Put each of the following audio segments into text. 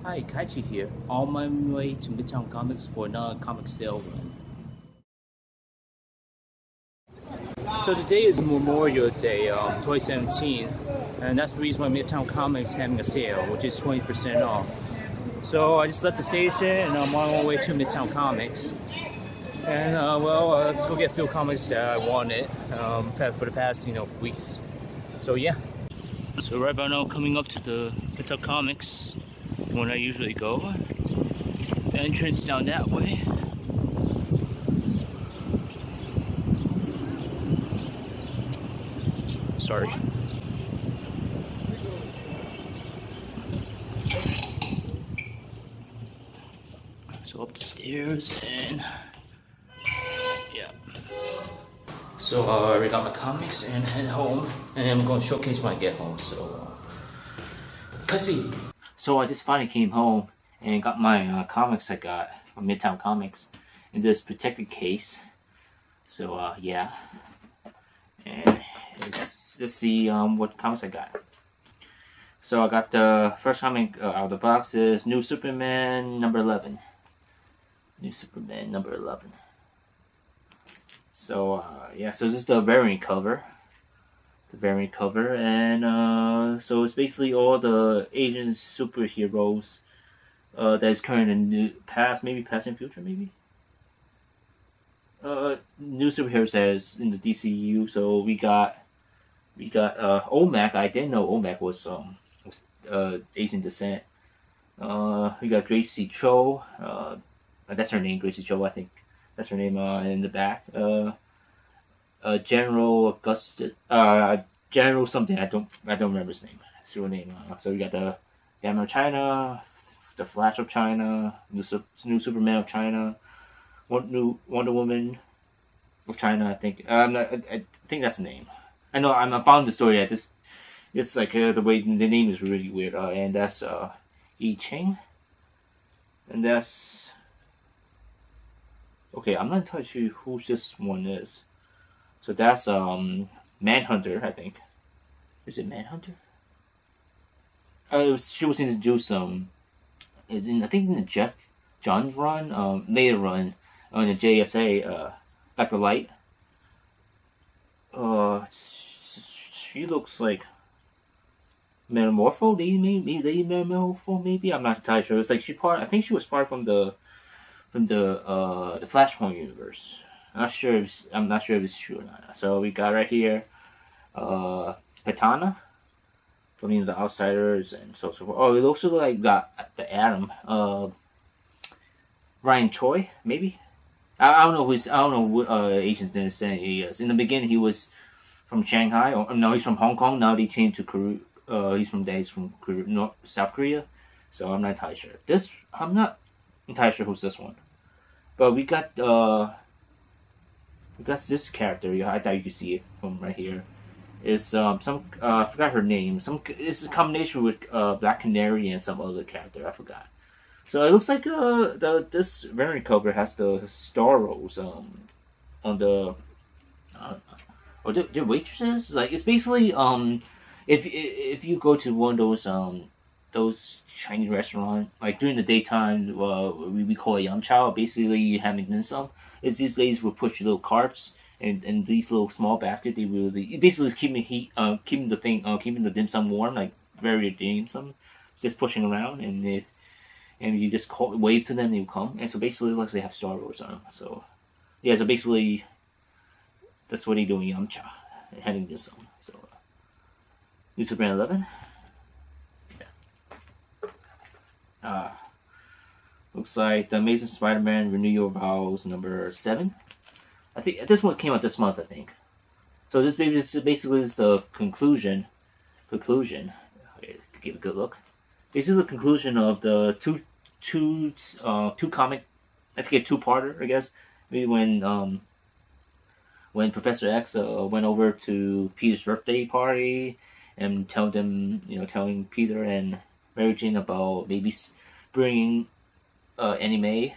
Hi, KaiChi here. On my way to Midtown Comics for another comic sale run. So today is Memorial Day, 2017, and that's the reason why Midtown Comics is having a sale, which is 20% off. So I just left the station and I'm on my way to Midtown Comics. And just go get a few comics that I wanted for the past weeks. So yeah. So right about now, coming up to the Midtown Comics, when I usually go. Entrance down that way. Sorry. So up the stairs and yeah. So I already got my comics and head home, and I'm going to showcase when I get home. So, KaiChi. So I just finally came home and got my comics I got from Midtown Comics in this protected case. So yeah, and let's see what comics I got. So I got the first comic out of the box is New Superman number 11. New Superman number 11. So yeah, so this is the variant cover. The variant cover, and so it's basically all the Asian superheroes that is current and past, maybe past and future, maybe. New superheroes as in the DCU. So we got Omac. I didn't know Omac was Asian descent. We got Gracie Cho. That's her name, Gracie Cho. I think that's her name in the back. General Augustus, General something. I don't remember his name. His real name. So we got the Batman of China, the Flash of China, new Superman of China, Wonder Woman of China. I think. I think that's the name. I know. I found the story at this. It's like the way the name is really weird. And that's Yi Ching. And that's okay. I'm not entirely sure who this one is. So that's Manhunter, I think. Is it Manhunter? She was introduced is in I think in the Jeff Johns run, later run on the JSA, Dr. Light. She looks like Metamorpho, maybe Metamorpho, maybe I'm not entirely sure. It's like I think she was part from the Flashpoint universe. I'm not sure if it's true or not. So we got right here, Katana from the Outsiders and so forth. Oh, it also like got the Atom, Ryan Choi, maybe. I don't know what Asian descent he is. In the beginning, he was from Shanghai. Or no, he's from Hong Kong. Now they changed to Korea. He's from Korea, South Korea. So I'm not entirely sure. I'm not entirely sure who's this one. But we got this character. I thought you could see it from right here. Is some I forgot her name. It's a combination with Black Canary and some other character. I forgot. So it looks like this variant cover has the star rolls on the or the waitresses. Like it's basically if you go to one of those Chinese restaurant like during the daytime we call it yum chow. Basically you having dim sum. It's these ladies will push little carts and these little small baskets. They really basically is keeping heat, keeping the dim sum warm, like very dim sum. It's just pushing around, and you just wave to them, they will come. And so basically, like they have Star Wars on them. So yeah, so basically that's what they do in Yamcha, having dim sum. So New Superman 11. Yeah. Looks like the Amazing Spider-Man Renew Your Vows number 7. I think this one came out this month. I think. So this basically is the conclusion. Okay, to give a good look. This is the conclusion of the two comic. I forget 2-parter. I guess maybe when Professor X went over to Peter's birthday party and telling Peter and Mary Jane about maybe bringing anime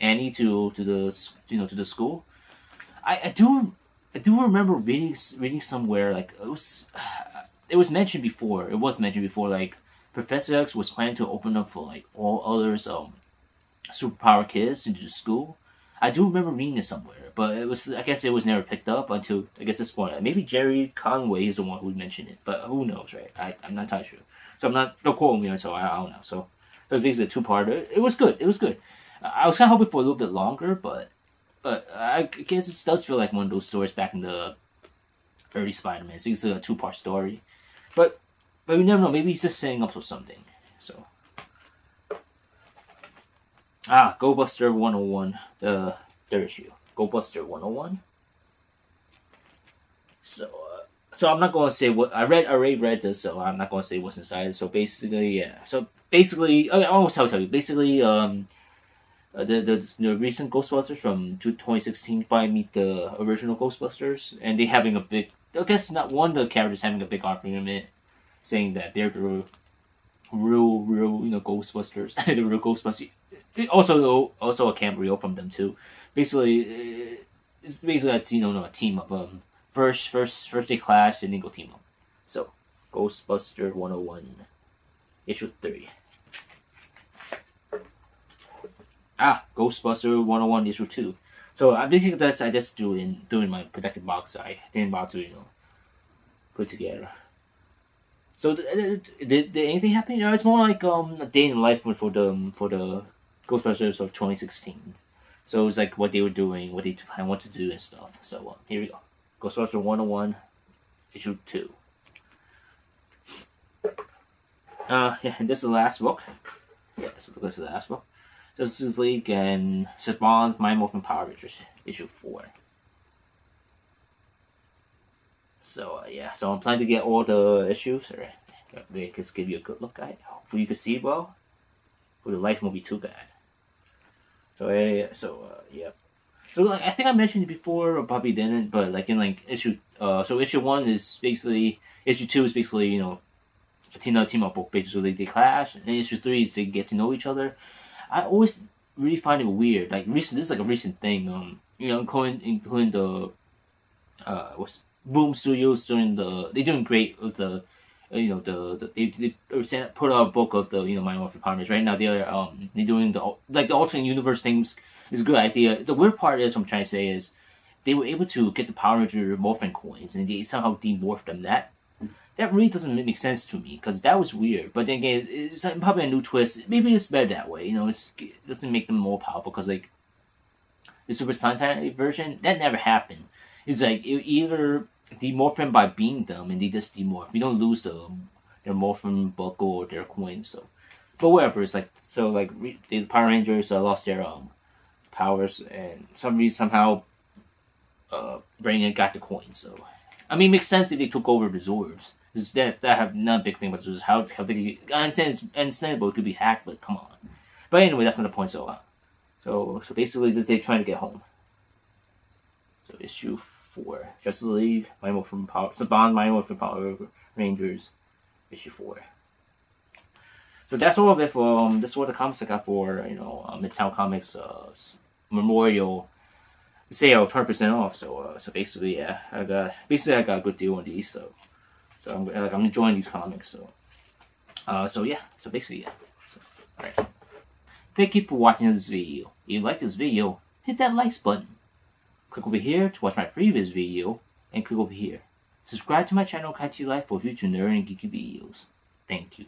Annie to the school. I do remember reading somewhere like it was mentioned before. It was mentioned before like Professor X was planning to open up for like all others superpower kids into the school. I do remember reading it somewhere, but I guess it was never picked up until I guess this point. Maybe Jerry Conway is the one who mentioned it, but who knows, right? I'm not entirely sure. So don't quote me, so I don't know. So it was basically a two-parter. It was good. It was good. I was kind of hoping for a little bit longer, but I guess it does feel like one of those stories back in the early Spider-Man. So it's a two-part story, but we never know. Maybe he's just setting up for something. So Ghostbuster 101, the third issue. Ghostbuster 101. So I'm not going to say what I already read this, so I'm not going to say what's inside. So basically, yeah. So basically, okay, I'll tell you. Basically, the recent Ghostbusters from 2016 finally meet the original Ghostbusters, and they having a big. I guess not one of the characters having a big argument, saying that they're the real Ghostbusters, the real Ghostbusters. Also a cameo from them too. Basically, it's basically a team up. First they clash and then go team up. So, Ghostbuster 101, issue 3. Ghostbuster 101, issue 2. So basically I just doing my protected box. I didn't bother to put together. So did anything happen? It's more like a day in life for the Ghostbusters of 2016. So it's like what they were doing, what they plan what to do and stuff. So here we go. Ghostbuster 101, issue 2. And this is the last book. Yeah, so this is the last book. Justice League and Saban's My Morphin Power Rangers, issue 4. So so I'm planning to get all the issues. Alright, they just give you a good look at it. Hopefully you can see well. The light won't be too bad. So yeah. So like I think I mentioned it before, or probably didn't, but like in like issue so issue 1 is basically issue 2 is basically a team up book, basically they clash, and issue 3 is they get to know each other. I always really find it weird. Like this is like a recent thing. Including the Boom Studios they're doing great with the they put out a book of the My Morphin Power Rangers. Right now they're doing the alternate universe things. Is a good idea. The weird part is what I'm trying to say is they were able to get the Power Ranger Morphin coins and they somehow demorphed them. That really doesn't make sense to me because that was weird. But then again, it's like probably a new twist. Maybe it's better that way. It doesn't make them more powerful because like the Super Sentai version that never happened. It's like it either demorph them by being them and they just demorph. You don't lose their Morphin buckle or their coins. So, but whatever. It's like the Power Rangers lost their powers and somehow Brainiac got the coins. So I mean, it makes sense if they took over the Zords. That have not a big thing about Zords. How they I understand it's understandable it could be hacked, but come on. But anyway, that's not the point. So basically, they're trying to get home. So issue 4, Justice League, My Morphin Power, Saban, My Morphin Power Rangers, issue 4. So that's all of it for this is what the comics I got for Midtown Comics Memorial sale, 20% off. So basically, yeah, I got a good deal on these. So I'm enjoying these comics. So basically, yeah. Alright. Thank you for watching this video. If you like this video, hit that likes button. Click over here to watch my previous video, and click over here. Subscribe to my channel KaiChi Life for future nerd and geeky videos. Thank you.